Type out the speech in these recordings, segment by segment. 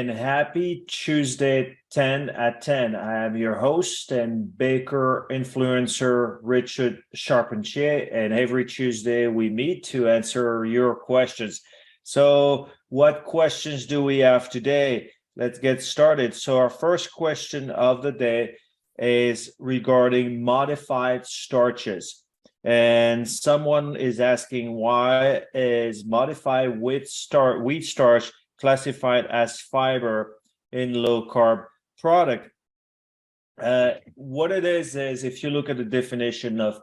and happy Tuesday 10 at 10. I am your host and baker influencer, Richard Charpentier, and every Tuesday we meet to answer your questions. So what questions do we have today? Let's get started. So our first question of the day is regarding modified starches. And someone is asking, why is modified wheat starch classified as fiber in low-carb product? What it is if you look at the definition of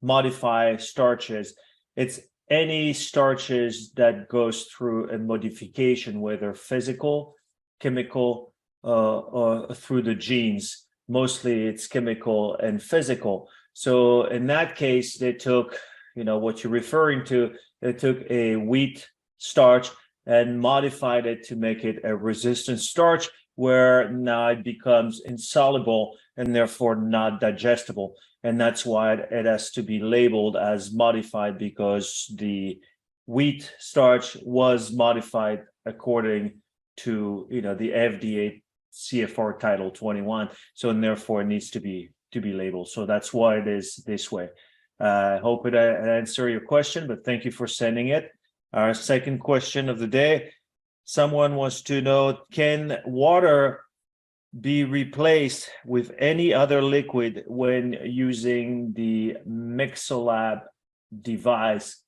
modified starches, it's any starches that goes through a modification, whether physical, chemical, or through the genes. Mostly it's chemical and physical. So in that case, they took, what you're referring to, they took a wheat starch and modified it to make it a resistant starch, where now it becomes insoluble and therefore not digestible. And that's why it has to be labeled as modified, because the wheat starch was modified according to, the FDA CFR Title 21. So, and therefore it needs to be labeled. So that's why it is this way. I hope it answered your question, but thank you for sending it. Our second question of the day, someone wants to know, can water be replaced with any other liquid when using the Mixolab device?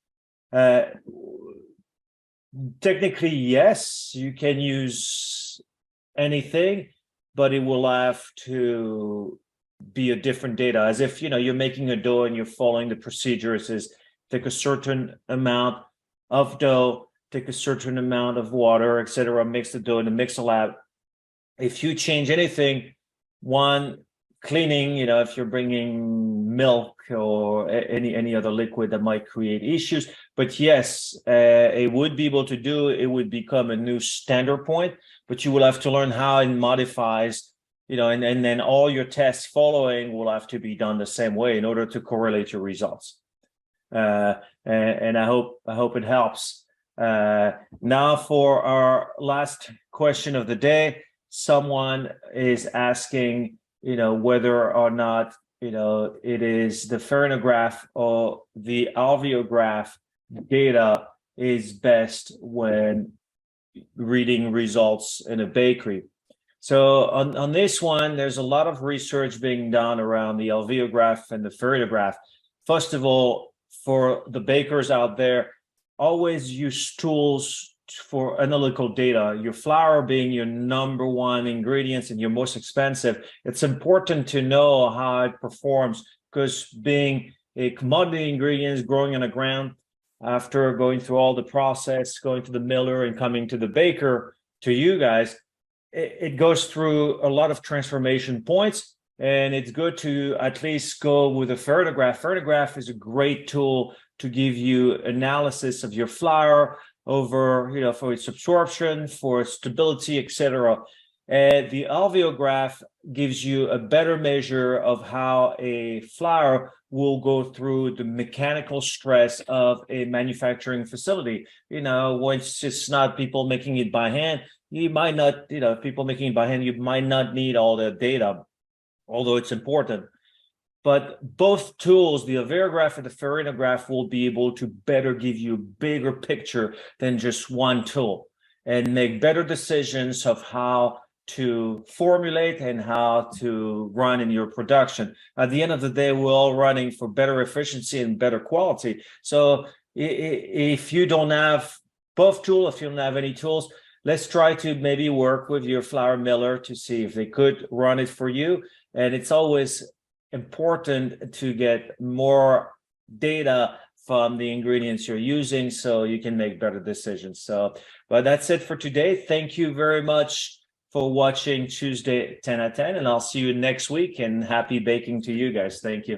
Technically, yes, you can use anything, but it will have to be a different data, as if you're making a dough and you're following the procedure. It says take a certain amount of dough, take a certain amount of water, etc., mix the dough in the Mixolab. If you change anything, one, cleaning, if you're bringing milk or any other liquid, that might create issues. But yes, it would be able to do, it would become a new standard point, but you will have to learn how it modifies, and then all your tests following will have to be done the same way in order to correlate your results. And I hope it helps. Now for our last question of the day, someone is asking, whether or not, it is the farinograph or the alveograph data is best when reading results in a bakery. So on this one, there's a lot of research being done around the alveograph and the farinograph. First of all, for the bakers out there, always use tools for analytical data. Your flour being your number one ingredients and your most expensive, it's important to know how it performs, because being a commodity ingredient growing on the ground, after going through all the process, going to the miller and coming to the baker, to you guys, it goes through a lot of transformation points. And it's good to at least go with a farinograph. Farinograph is a great tool to give you analysis of your flour over, for its absorption, for stability, etc. And the alveograph gives you a better measure of how a flour will go through the mechanical stress of a manufacturing facility. Once it's not people making it by hand, you might not, people making it by hand, you might not need all the data, although it's important. But both tools, the alveograph and the farinograph, will be able to better give you a bigger picture than just one tool, and make better decisions of how to formulate and how to run in your production. At the end of the day, we're all running for better efficiency and better quality. So if you don't have both tools, if you don't have any tools, let's try to maybe work with your flour miller to see if they could run it for you. And it's always important to get more data from the ingredients you're using so you can make better decisions. But that's it for today. Thank you very much for watching Tuesday 10 at 10, and I'll see you next week, and happy baking to you guys. Thank you.